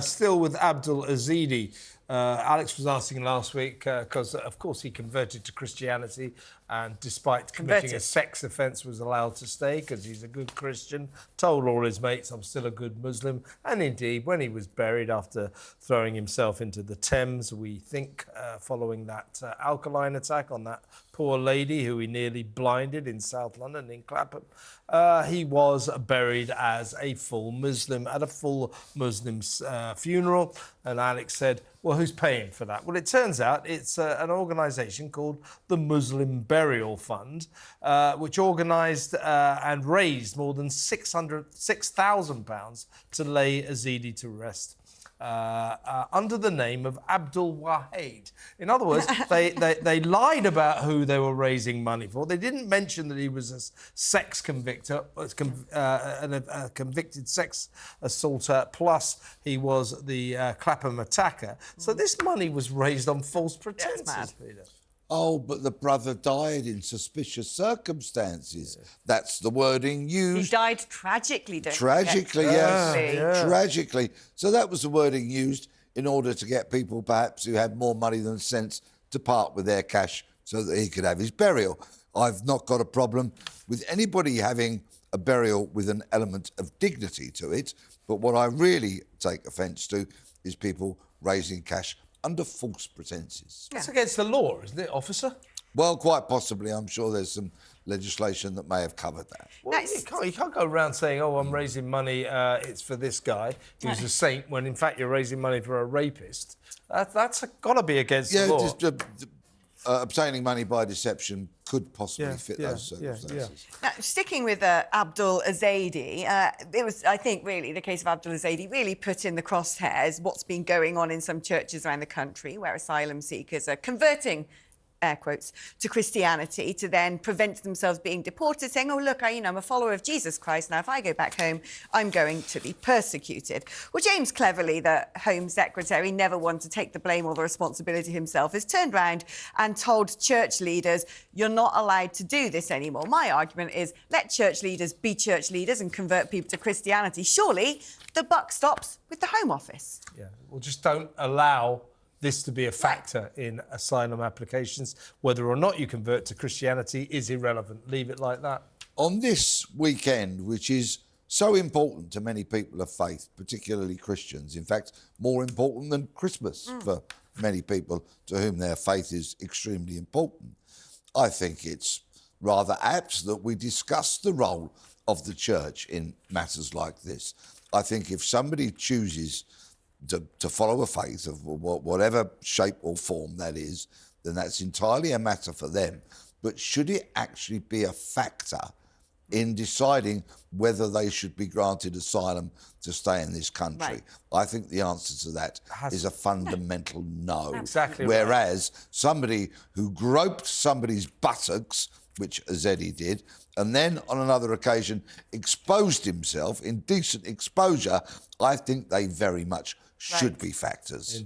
Still with Abdul Ezedi. Alex was asking last week because, of course, he converted to Christianity and, despite committing a sex offence, was allowed to stay because he's a good Christian. Told all his mates, I'm still a good Muslim. And indeed, when he was buried after throwing himself into the Thames, we think, following that alkaline attack on that poor lady who he nearly blinded in South London, in Clapham, he was buried as a full Muslim at a full Muslim funeral. And Alex said, well, who's paying for that? Well, it turns out it's an organisation called the Muslim Burial Fund, which organised and raised more than £6,000 to lay Ezedi to rest. Under the name of Abdul Wahed. In other words, they lied about who they were raising money for. They didn't mention that he was a sex convicted sex assaulter, plus he was the Clapham attacker. So this money was raised on false pretences, Peter. Oh, but the brother died in suspicious circumstances. Yeah. That's the wording used. He died tragically, don't Tragically, yes. Tragically. So that was the wording used in order to get people, perhaps, who had more money than sense to part with their cash so that he could have his burial. I've not got a problem with anybody having a burial with an element of dignity to it, but what I really take offence to is people raising cash under false pretences. That's against the law, isn't it, officer? Well, quite possibly. I'm sure there's some legislation that may have covered that. Well, you can't go around saying, oh, I'm raising money, it's for this guy who's a saint, when in fact you're raising money for a rapist. That's got to be against the law. Obtaining money by deception could possibly fit those circumstances. Now, sticking with Abdul Ezedi, it was, I think, really, the case of Abdul Ezedi really put in the crosshairs what's been going on in some churches around the country where asylum seekers are converting, air quotes, to Christianity to then prevent themselves being deported, saying, oh, look, I'm a follower of Jesus Christ. Now, if I go back home, I'm going to be persecuted. Well, James Cleverly, the Home Secretary, never wanted to take the blame or the responsibility himself, has turned round and told church leaders, you're not allowed to do this anymore. My argument is, let church leaders be church leaders and convert people to Christianity. Surely the buck stops with the Home Office. Yeah, well, just don't allow this to be a factor in asylum applications. Whether or not you convert to Christianity is irrelevant. Leave it like that. On this weekend, which is so important to many people of faith, particularly Christians, in fact, more important than Christmas for many people to whom their faith is extremely important, I think it's rather apt that we discuss the role of the church in matters like this. I think if somebody chooses to follow a faith of whatever shape or form that is, then that's entirely a matter for them. But should it actually be a factor in deciding whether they should be granted asylum to stay in this country? Right. I think the answer to that is a fundamental no. Exactly. Whereas somebody who groped somebody's buttocks, which Ezedi did, and then on another occasion exposed himself, indecent exposure, I think they very much should be factors.